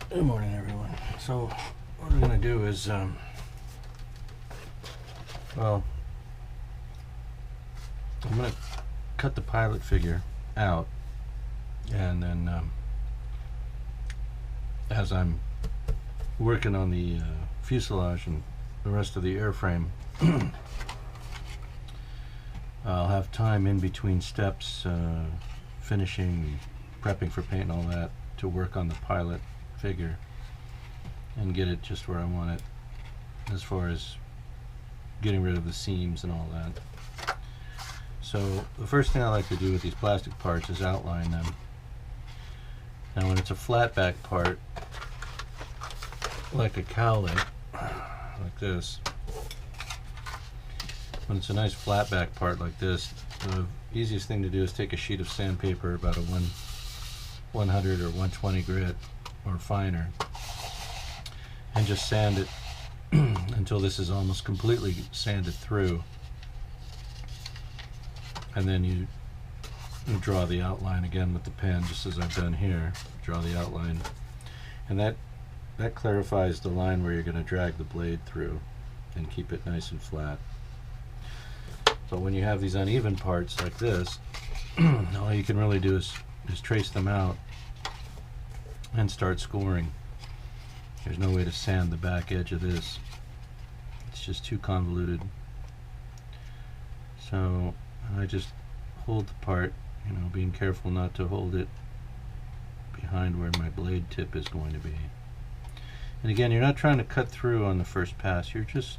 Good morning, everyone. So what we're going to do is, well, I'm going to cut the pilot figure out, and then as I'm working on the fuselage and the rest of the airframe, I'll have time in between steps, finishing, prepping for paint and all that, to work on the pilot figure and get it just where I want it, as far as getting rid of the seams and all that. So the first thing I like to do with these plastic parts is outline them. Now when it's a flat back part, like a cowling, like this, when it's a nice flat back part like this, the easiest thing to do is take a sheet of sandpaper, about a 100 or 120 grit or finer, and just sand it until this is almost completely sanded through, and then you draw the outline again with the pen, just as I've done here. Draw the outline, and that clarifies the line where you're going to drag the blade through and keep it nice and flat. So when you have these uneven parts like this, all you can really do is trace them out and start scoring. There's no way to sand the back edge of this. It's just too convoluted. So I just hold the part, being careful not to hold it behind where my blade tip is going to be. And again, you're not trying to cut through on the first pass. You're just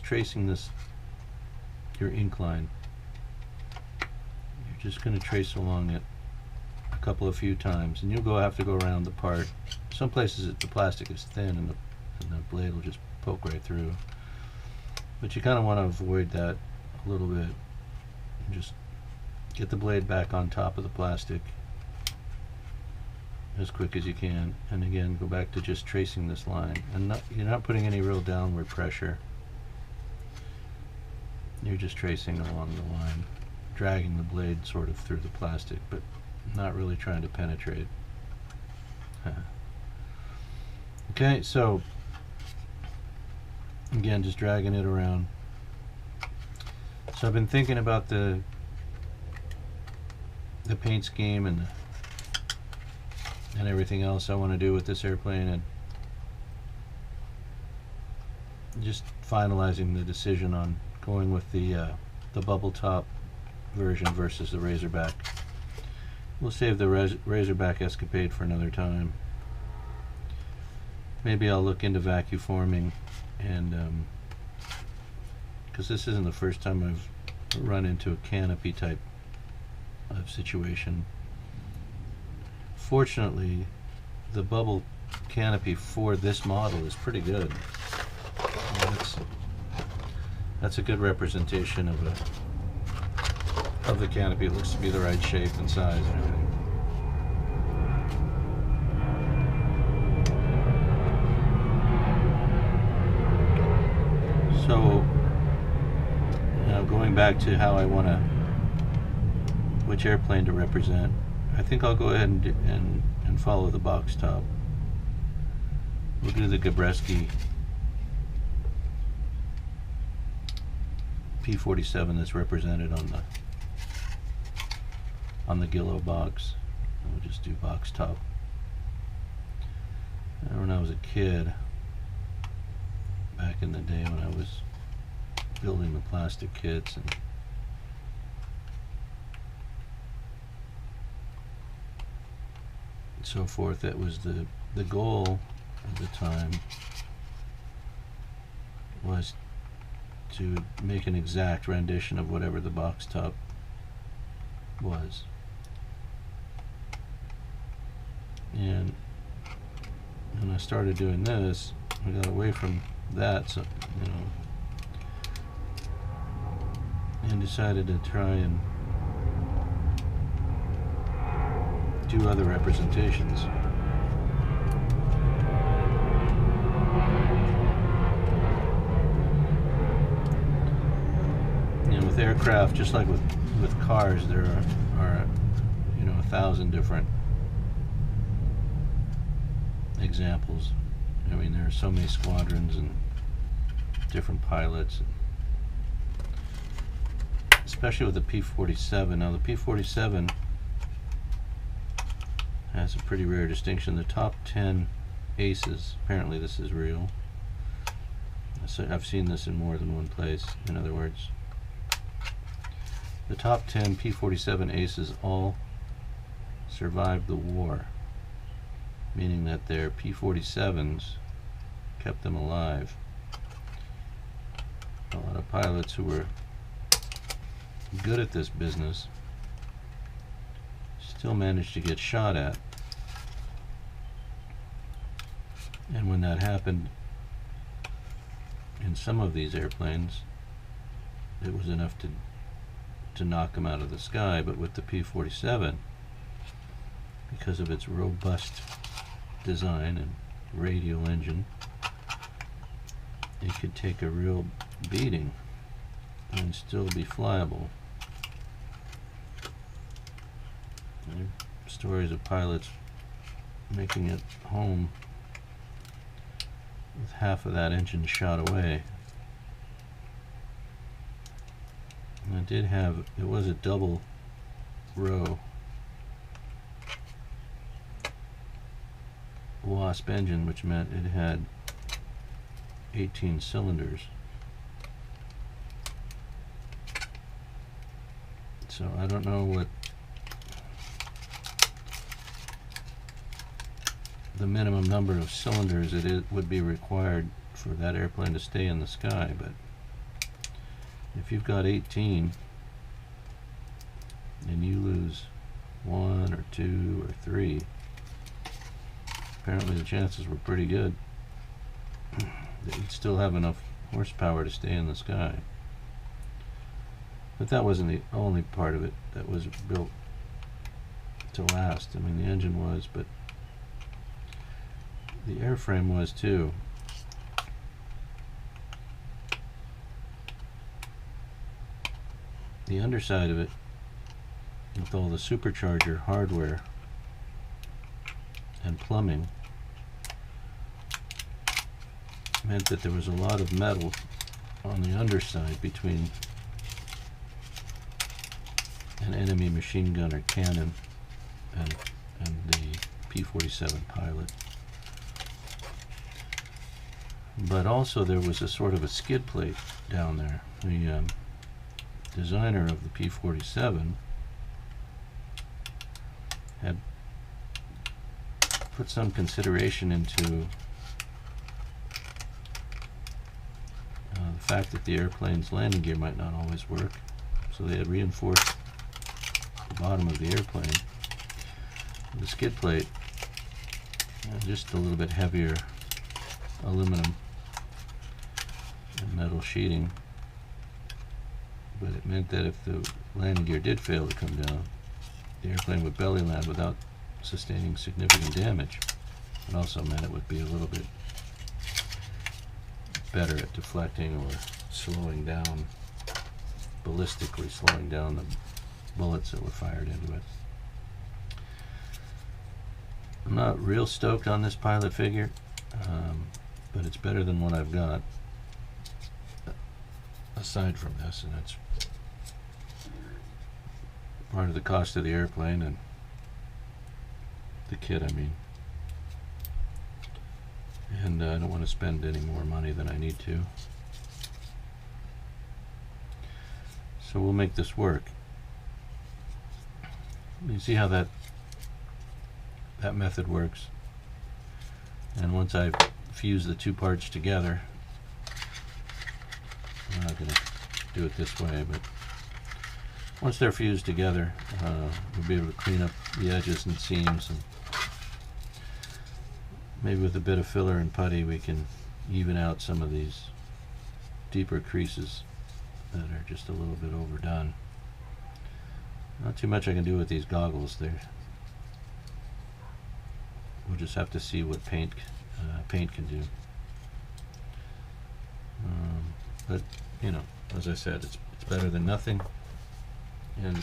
tracing this, your incline. You're just going to trace along it a few times, and you'll have to go around the part. Some places the plastic is thin and the blade will just poke right through, but you kind of want to avoid that a little bit. And just get the blade back on top of the plastic as quick as you can, and again go back to just tracing this line, and you're not putting any real downward pressure. You're just tracing along the line, dragging the blade sort of through the plastic, but not really trying to penetrate. Okay, so again, just dragging it around. So I've been thinking about the paint scheme and everything else I want to do with this airplane, and just finalizing the decision on going with the bubble top version versus the Razorback. We'll save the Razorback escapade for another time. Maybe I'll look into vacuum forming, and because this isn't the first time I've run into a canopy type of situation. Fortunately, the bubble canopy for this model is pretty good. That's a good representation of the canopy. It looks to be the right shape and size and everything. So now going back to how I want to, which airplane to represent, I think I'll go ahead and follow the box top. We'll do the Gabreski P-47 that's represented on the Guillow box. We'll just do box top. When I was a kid, back in the day when I was building the plastic kits and so forth, that was the goal at the time, was to make an exact rendition of whatever the box top was. And when I started doing this, I got away from that, so and decided to try and do other representations. And with aircraft, just like with cars, there are 1,000 different examples. I mean, there are so many squadrons and different pilots, especially with the P-47. Now the P-47 has a pretty rare distinction. The top 10 aces, apparently this is real, so I've seen this in more than one place. In other words, the top 10 P-47 aces all survived the war, meaning that their P-47s kept them alive. A lot of pilots who were good at this business still managed to get shot at, and when that happened in some of these airplanes, it was enough to knock them out of the sky. But with the P-47, because of its robust design and radial engine, it could take a real beating and still be flyable. There are stories of pilots making it home with half of that engine shot away. And it was a double row Wasp engine, which meant it had 18 cylinders. So I don't know what the minimum number of cylinders would be required for that airplane to stay in the sky, but if you've got 18 and you lose 1 or 2 or 3, apparently the chances were pretty good that you'd still have enough horsepower to stay in the sky. But that wasn't the only part of it that was built to last. I mean, the engine was, but the airframe was too. The underside of it, with all the supercharger hardware and plumbing, meant that there was a lot of metal on the underside between an enemy machine gun or cannon and the P-47 pilot. But also there was a sort of a skid plate down there. The designer of the P-47 had put some consideration into the fact that the airplane's landing gear might not always work, so they had reinforced the bottom of the airplane with a skid plate, just a little bit heavier aluminum and metal sheeting. But it meant that if the landing gear did fail to come down, the airplane would belly land without sustaining significant damage. It also meant it would be a little bit better at deflecting or slowing down, ballistically slowing down the bullets that were fired into it. I'm not real stoked on this pilot figure, but it's better than what I've got aside from this, and it's part of the cost of the airplane and the kit, I mean. And I don't want to spend any more money than I need to. So we'll make this work. You see how that method works. And once I've fused the two parts together, I'm not going to do it this way, but once they're fused together, we'll be able to clean up the edges and seams, and maybe with a bit of filler and putty we can even out some of these deeper creases that are just a little bit overdone. Not too much I can do with these goggles there. We'll just have to see what paint can do. But you know, as I said, it's better than nothing. And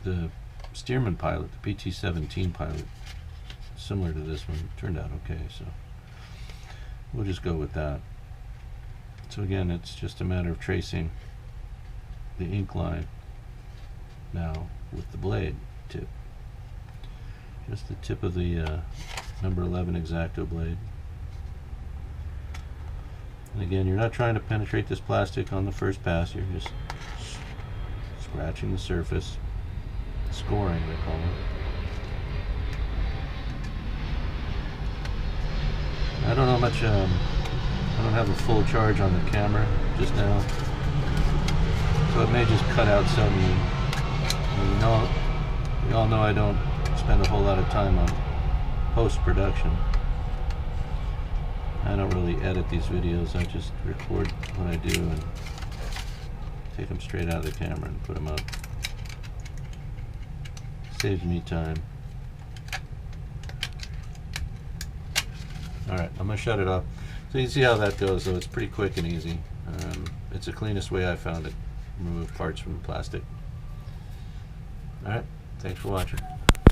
the Stearman pilot, the PT-17 pilot, similar to this one. It turned out okay, so we'll just go with that. So again, it's just a matter of tracing the ink line now with the blade tip. Just the tip of the number 11 X-Acto blade. And again, you're not trying to penetrate this plastic on the first pass, you're just scratching the surface, scoring they call it. I don't know much, I don't have a full charge on the camera just now, so it may just cut out suddenly. And you all know I don't spend a whole lot of time on post-production. I don't really edit these videos, I just record what I do and take them straight out of the camera and put them up. Saves me time. Alright, I'm going to shut it off. So you see how that goes, though. It's pretty quick and easy. It's the cleanest way I found to remove parts from the plastic. Alright, thanks for watching.